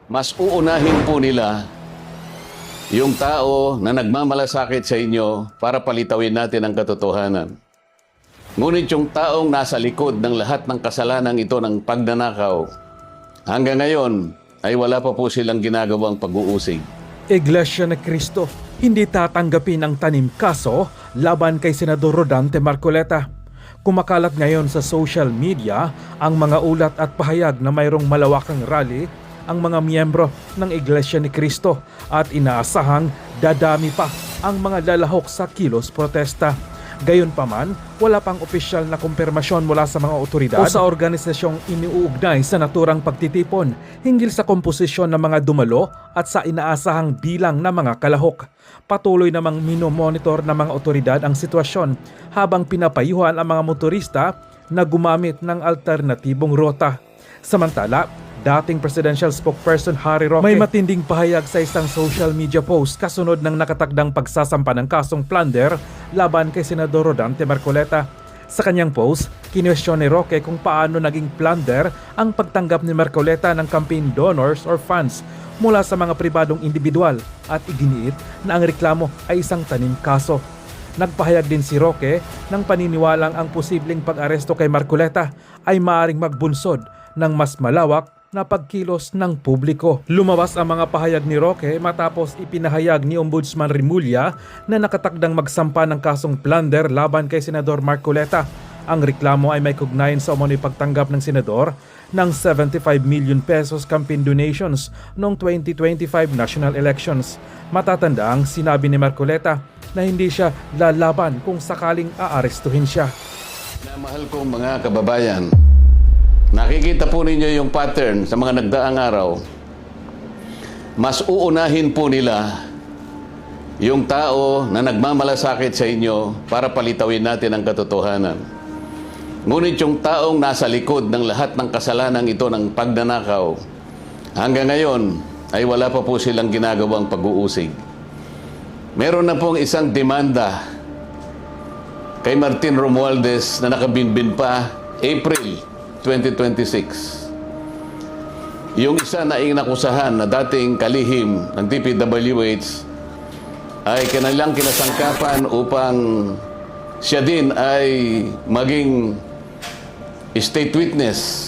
mas uunahin po nila yung tao na nagmamalasakit sa inyo para palitawin natin ang katotohanan. Ngunit yung taong nasa likod ng lahat ng kasalanan ito ng pagnanakaw, hanggang ngayon ay wala pa po silang ginagawang pag-uusig. Iglesia ni Cristo, hindi tatanggapin ang tanim kaso laban kay Senador Rodante Marcoleta. Kumakalat ngayon sa social media ang mga ulat at pahayag na mayroong malawakang rally ang mga miyembro ng Iglesia ni Cristo at inaasahang dadami pa ang mga lalahok sa kilos protesta. Gayunpaman, wala pang opisyal na kumpirmasyon mula sa mga otoridad o sa organisasyong iniuugnay sa naturang pagtitipon hinggil sa komposisyon ng mga dumalo at sa inaasahang bilang ng mga kalahok. Patuloy namang minomonitor ng mga otoridad ang sitwasyon habang pinapayuhan ang mga motorista na gumamit ng alternatibong rota. Samantala, dating presidential spokesperson Harry Roque may matinding pahayag sa isang social media post kasunod ng nakatakdang pagsasampa ng kasong plunder laban kay Senador Rodante Marcoleta. Sa kanyang post, kinwestiyon ni Roque kung paano naging plunder ang pagtanggap ni Marcoleta ng campaign donors or funds mula sa mga pribadong individual at iginiit na ang reklamo ay isang tanim kaso. Nagpahayag din si Roque ng paniniwalang ang posibleng pag-aresto kay Marcoleta ay maaaring magbunsod ng mas malawak na pagkilos ng publiko. Lumabas ang mga pahayag ni Roque matapos ipinahayag ni Ombudsman Remulla na nakatakdang magsampa ng kasong plunder laban kay Senador Marcoleta. Ang reklamo ay may kaugnayan sa umano'y pagtanggap ng senador ng 75 million pesos campaign donations noong 2025 national elections. Matatanda ang sinabi ni Marcoleta na hindi siya lalaban kung sakaling aarestuhin siya. Mahal kong mga kababayan, nakikita po ninyo yung pattern sa mga nagdaang araw. Mas uunahin po nila yung tao na nagmamalasakit sa inyo para palitawin natin ang katotohanan. Ngunit yung taong nasa likod ng lahat ng kasalanan ito ng pagnanakaw, hanggang ngayon ay wala pa po silang ginagawang pag-uusig. Meron na pong isang demanda kay Martin Romualdez na nakabinbin pa April 2026. Yung isa na inakusahan na dating kalihim ng DPWH ay kanilang kinasangkapan upang siya din ay maging state witness.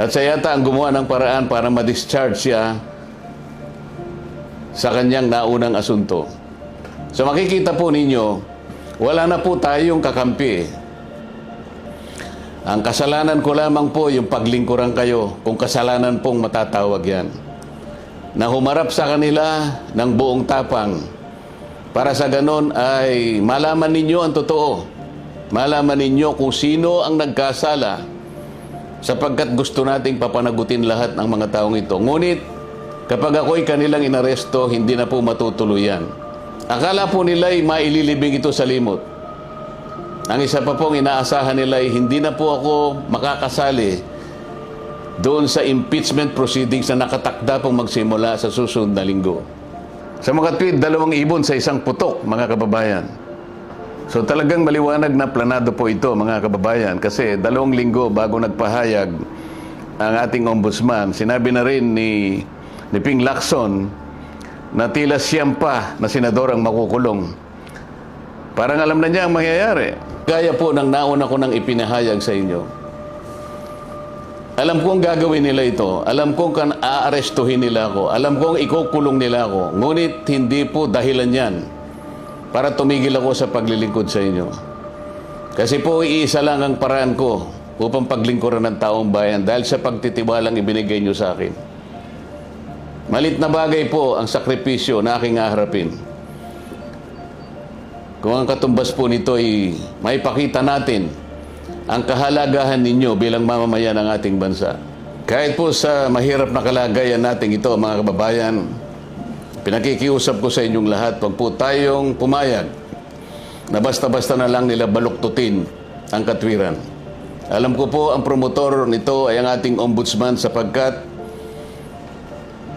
At siya yata ang gumawa ng paraan para ma-discharge siya sa kanyang naunang asunto. So makikita po ninyo, wala na po tayong kakampi. Ang kasalanan ko lamang po yung paglingkuran kayo, kung kasalanan pong matatawag yan. Na humarap sa kanila ng buong tapang para sa ganon ay malaman ninyo ang totoo. Malaman ninyo kung sino ang nagkasala sapagkat gusto nating papanagutin lahat ng mga taong ito. Ngunit kapag ako'y kanilang inaresto, hindi na po matutuluyan. Akala po nila ay maililibing ito sa limot. Ang isa pa pong inaasahan nila ay hindi na po ako makakasali doon sa impeachment proceedings na nakatakda pong magsimula sa susunod na linggo. Sa mga tweet, 2 ibon sa isang putok, mga kababayan. So talagang maliwanag na planado po ito, mga kababayan, kasi 2 linggo bago nagpahayag ang ating ombudsman, sinabi na rin ni Ping Lacson na tila siyam pa na senador ang makukulong. Parang alam na niya ang mangyayari. Gaya po ng nauna ko nang ipinahayag sa inyo. Alam kong gagawin nila ito. Alam kong aarestuhin nila ako. Alam kong ikukulong nila ako. Ngunit hindi po dahilan yan para tumigil ako sa paglilingkod sa inyo. Kasi po iisa lang ang paraan ko upang paglingkuran ng taong bayan dahil sa pagtitiwalang ibinigay nyo sa akin. Malit na bagay po ang sakripisyo na aking haharapin. Kung ang katumbas po nito ay maipakita natin ang kahalagahan ninyo bilang mamamayan ng ating bansa. Kahit po sa mahirap na kalagayan natin ito, mga kababayan, pinakikiusap ko sa inyong lahat, wag po tayong pumayag na basta-basta na lang nila baluktutin ang katwiran. Alam ko po ang promotor nito ay ang ating ombudsman sapagkat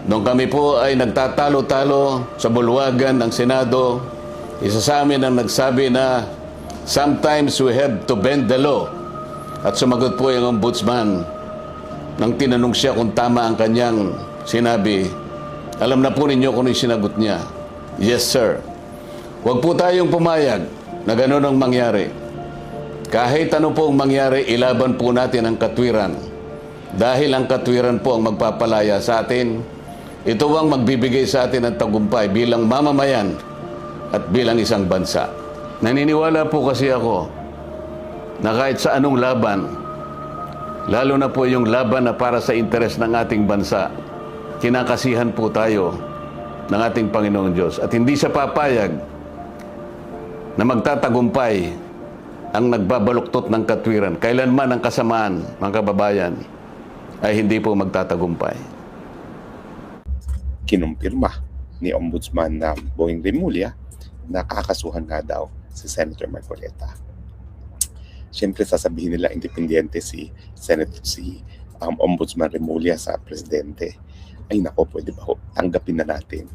nung kami po ay nagtatalo-talo sa bulwagan ng Senado, isa sa amin ang nagsabi na sometimes we have to bend the law. At sumagot po yung ombudsman nang tinanong siya kung tama ang kanyang sinabi, alam na po ninyo kung ano yung sinagot niya. Yes, sir. Huwag po tayong pumayag na gano'n ang mangyari. Kahit ano po ang mangyari, ilaban po natin ang katwiran. Dahil ang katwiran po ang magpapalaya sa atin. Ito ang magbibigay sa atin ng tagumpay bilang mamamayan at bilang isang bansa. Naniniwala po kasi ako na kahit sa anong laban, lalo na po yung laban na para sa interes ng ating bansa, kinakasihan po tayo ng ating Panginoong Diyos. At hindi siya papayag na magtatagumpay ang nagbabaluktot ng katwiran. Kailanman ang kasamaan, mga kababayan, ay hindi po magtatagumpay. Kinumpirma ni Ombudsman Boying Remulla na kakasuhan nga daw si Senator Marcoleta. Siyempre sasabihin nila independyente si Ombudsman Remulla sa presidente. Ay nako, pwede ba tanggapin na natin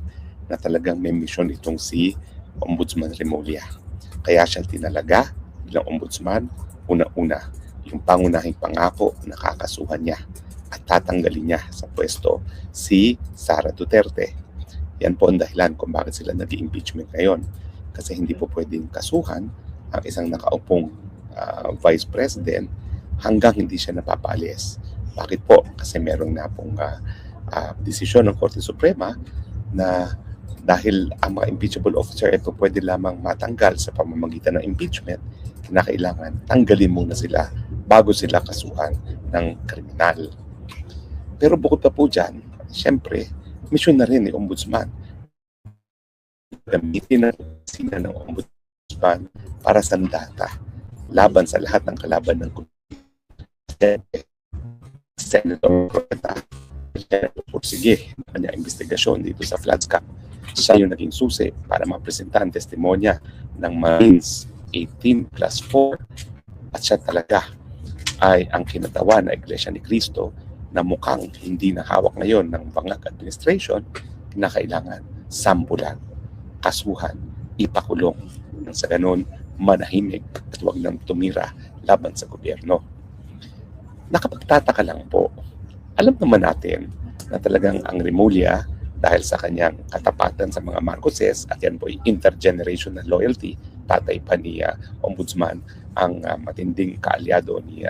na talagang may mission itong si Ombudsman Remulla. Kaya siya tinalaga bilang ombudsman, una-una, yung pangunahing pangako na kakasuhan niya at tatanggalin niya sa pwesto si Sara Duterte. Yan po ang dahilan kung bakit sila nag-impeachment ngayon. Kasi hindi po pwedeng kasuhan ang isang nakaupong Vice President hanggang hindi siya napapaalis. Bakit po? Kasi meron na pong desisyon ng Korte Suprema na dahil ang mga impeachable officer ay pwede lamang matanggal sa pamamagitan ng impeachment, kinakailangan tanggalin muna sila bago sila kasuhan ng kriminal. Pero bukod pa po dyan, siyempre, mission na rin ni Ombudsman. Gamitin na sina ng Ombudsman para sandata laban sa lahat ng kalaban ng Senator Marcoleta. Sige, kanya investigasyon dito sa Floods Cap. Siya yung naging susi para mapresenta ang testimonya ng Marines 18+4 at siya talaga ay ang kinatawan na Iglesia ni Cristo na mukhang hindi na hawak ngayon ng Bangag Administration na kailangan sampulan, kasuhan, ipakulong nang sa ganon manahimik at huwag nang tumira laban sa gobyerno. Nakapagtataka lang po, alam naman natin na talagang ang Remulla dahil sa kanyang katapatan sa mga Marcoses at yan po ay intergenerational loyalty, tatay pa ni Ombudsman ang matinding kaalyado ni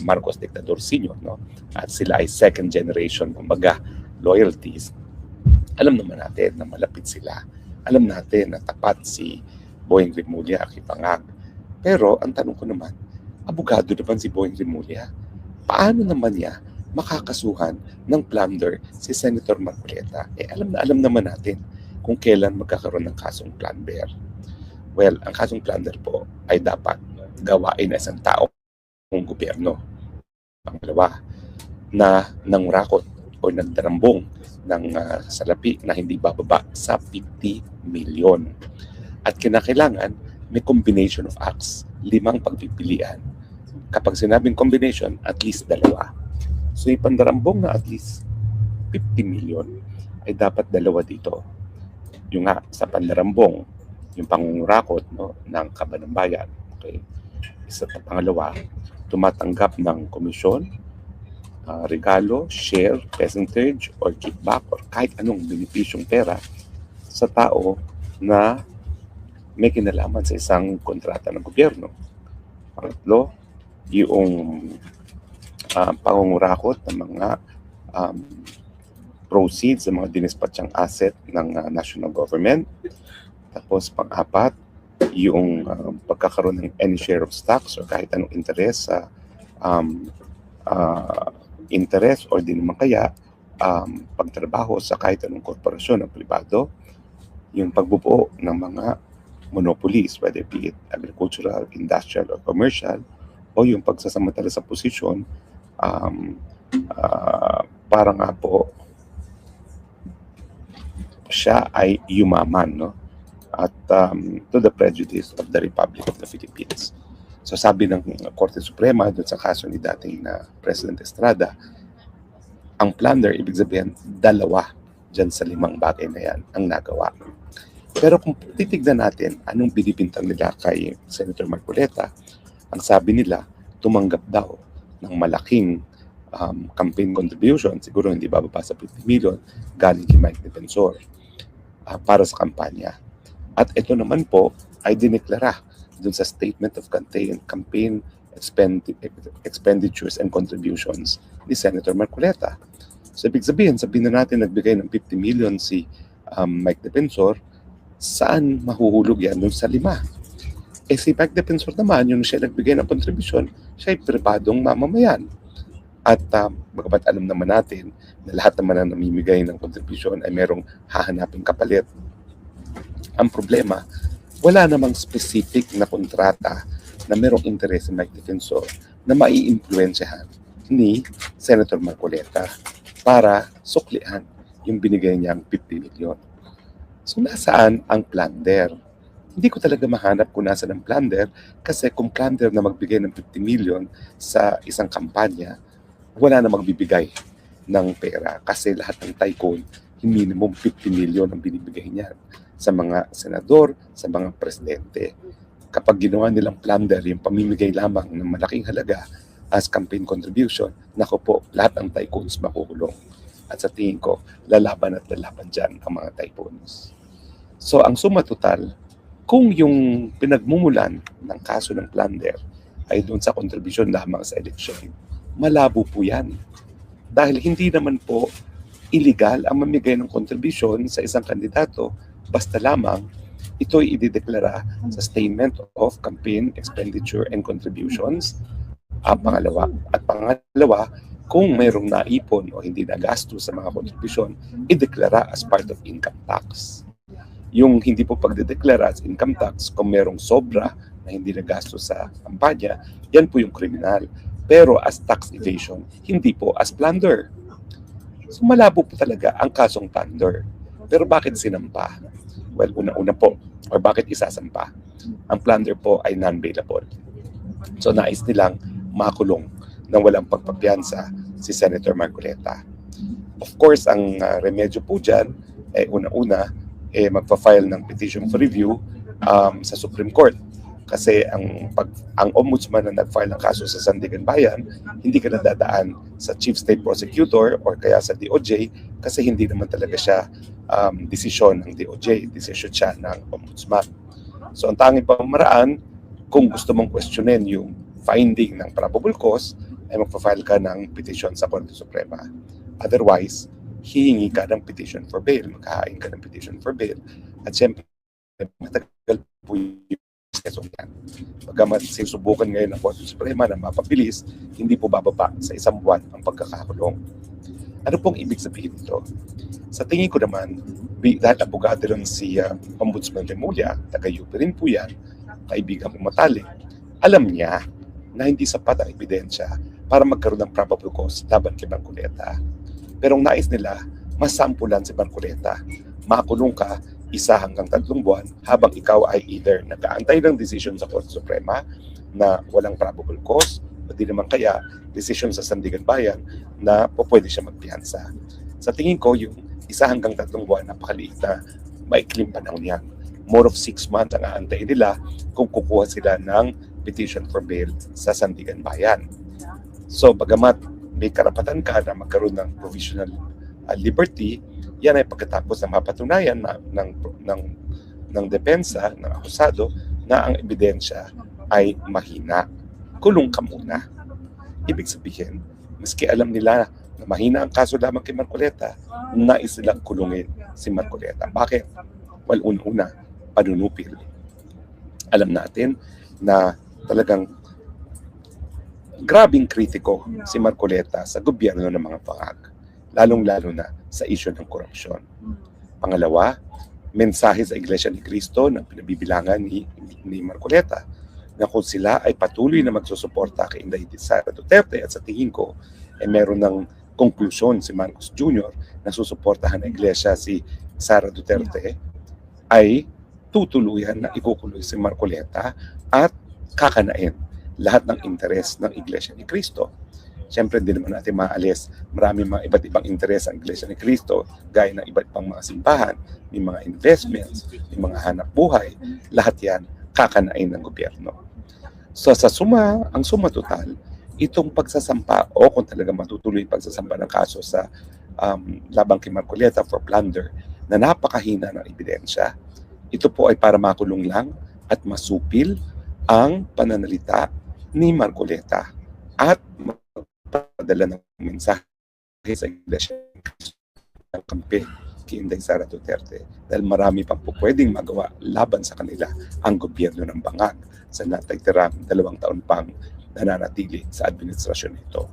Marcos Dictador Sr. No? At sila ay second generation, kumbaga, loyalties. Alam naman natin na malapit sila. Alam natin na tapat si Boying Remulla kay Pangag. Pero ang tanong ko naman, abogado naman si Boying Remulla. Paano naman niya makakasuhan ng plunder si Senator Marcoleta? Alam naman natin kung kailan magkakaroon ng kasong plunder. Well, ang kasong plunder po ay dapat gawain na isang tao ng gobyerno. Pangalawa, na nangrakot o nagdarambong ng salapi na hindi bababa sa 50 milyon. At kinakailangan may combination of acts, 5 pagpipilian. Kapag sinabing combination, at least 2. So yung pandarambong na at least 50 million ay dapat 2 dito. Yung nga sa pandarambong, yung pangungurakot ng kaban ng bayan. Okay. Isa at pangalawa, tumatanggap ng komisyon, regalo, share, percentage, or kickback, or kahit anong benepisyong pera sa tao na may kinalaman sa isang kontrata ng gobyerno. Pangatlo, yung pangungurakot ng mga proceeds sa mga dinispatchang asset ng national government. Tapos pang-apat, yung pagkakaroon ng any share of stocks or kahit anong interest sa interest or di naman kaya pagtrabaho sa kahit anong korporasyon o pribado, yung pagbubuo ng mga monopolies, whether be it agricultural, industrial, or commercial, o yung pagsasamantala sa posisyon para nga po siya ay yumaman, no? At to the prejudice of the Republic of the Philippines. So sabi ng Korte Suprema doon sa kaso ni dating na President Estrada, ang plunder, ibig sabihin, 2 dyan sa 5 bagay na yan ang nagawa. Pero kung titignan natin anong binibintang nila kay Senator Marcoleta, ang sabi nila, tumanggap daw ng malaking campaign contribution, siguro hindi bababa sa 50 million, galing kay Mike Defensor para sa kampanya. At ito naman po ay dineklara dun sa Statement of Campaign Expenditures and Contributions ni Senator Marcoleta. So ibig sabihin na natin nagbigay ng 50 million si Mike Defensor, saan mahuhulog yan? Dun sa 5. Si Mike Defensor naman, yung siya nagbigay ng contribution, siya ay pribadong mamamayan. At bagamat alam naman natin na lahat naman na namimigay ng contribution ay merong hahanaping kapalit. Ang problema, wala namang specific na kontrata na merong interest si Mike Defensor na mai-influensyahan ni Senator Marcoleta para suklian yung binigay niyang 50 million. So nasaan ang plunder? Hindi ko talaga mahanap kung nasaan ang plunder kasi kung plunder na magbigay ng 50 million sa isang kampanya, wala na magbibigay ng pera kasi lahat ng tycoon, minimum 50 million ang binibigay niyan sa mga senador, sa mga presidente. Kapag ginawa nilang plunder, yung pamimigay lamang ng malaking halaga as campaign contribution, naku po, lahat ng tycoons makukulong. At sa tingin ko, lalaban dyan ang mga tycoons. So ang suma total, kung yung pinagmumulan ng kaso ng plunder ay doon sa contribution lamang sa eleksyon, malabo po yan. Dahil hindi naman po illegal ang mamigay ng contribution sa isang kandidato basta lamang ito'y idideklara sa Statement of Campaign Expenditure and Contributions. Pangalawa, kung mayroong naipon o hindi nagasto sa mga contribution, ideklara as part of income tax. Yung hindi po pagdedeklara as income tax, kung mayroong sobra na hindi nagasto sa kampanya, yan po yung kriminal. Pero as tax evasion, hindi po as plunder. So malabo po talaga ang kasong plunder. Pero bakit sinampa? Well, una-una po, or bakit isasampa? Ang plunder po ay non-bailable. So nais nilang makulong na walang pagpapiyansa si Senator Marcoleta. Of course, ang remedyo po dyan, una-una, magpa-file ng petition for review sa Supreme Court. Kasi ang ombudsman na nag-file ng kaso sa Sandigan Bayan, hindi ka nadadaan sa Chief State Prosecutor or kaya sa DOJ kasi hindi naman talaga siya desisyon ng DOJ, desisyon siya ng ombudsman. So ang tanging pamaraan, kung gusto mong questionin yung finding ng probable cause, ay magpa-file ka ng petition sa Korte Suprema. Otherwise, hihingi ka ng petition for bail, maghahain ka ng petition for bail. At syempre, matagal po yung yan. Pagkamat sinusubukan ngayon ng Korte Suprema na mapabilis, hindi po bababa sa 1 buwan ang pagkakakulong. Ano pong ibig sabihin nito? Sa tingin ko naman, dahil abogado rin si Ombudsman Remulla, taga-UP rin po yan, kaibigan ko matalik, alam niya na hindi sapat ang ebidensya para magkaroon ng probable cause laban kay Marcoleta. Pero ang nais nila, masampulan si Marcoleta. Makulong ka 1 hanggang 3 buwan habang ikaw ay either nag-aantay ng decision sa Korte Suprema na walang probable cause o di naman kaya decision sa Sandigan Bayan na pwede siya magpiyansa. Sa tingin ko, yung 1 hanggang 3 buwan, napakaliit na maikling panahon yan. More of 6 months ang aantayin nila kung kukuha sila ng petition for bail sa Sandigan Bayan. So, bagamat may karapatan ka na magkaroon ng provisional liberty, yan ay pagkatapos na mapatunayan ng depensa, ng akusado, na ang ebidensya ay mahina. Kulong ka muna. Ibig sabihin, maski alam nila na mahina ang kaso lamang kay Marcoleta, nais nilang kulungin si Marcoleta. Bakit? Well, una-una, panunupil. Alam natin na talagang grabing kritiko si Marcoleta sa gobyerno ng mga pangag, lalong-lalo na sa issue ng korupsyon. Pangalawa, mensahe sa Iglesia ni Cristo na pinabibilangan ni Marcoleta na kung sila ay patuloy na magsusuporta kay Inday Sara Duterte at sa tingin ko ay meron ng konklusyon si Marcos Jr. na susuportahan ng Iglesia si Sara Duterte, ay tutuluyan na ikukuloy si Marcoleta at kakanain lahat ng interes ng Iglesia ni Cristo. Siyempre, hindi naman natin maalis. Maraming mga iba't ibang interes ang Iglesia ni Cristo, gaya ng iba't ibang mga simbahan, may mga investments, may mga hanap buhay. Lahat yan kakanain ng gobyerno. So ang suma total, itong pagsasampa o kung talaga matutuloy yung pagsasampa ng kaso sa labang kay Marcoleta for plunder na napakahina ng ebidensya. Ito po ay para makulong lang at masupil ang pananalita ni Marcoleta at magpadala ng mensahe sa iglesia ng kampe kay Inday Sara Duterte dahil marami pang po pwedeng magawa laban sa kanila ang gobyerno ng bangag sa nataytirang 2 taon pang nananatili sa administrasyon nito.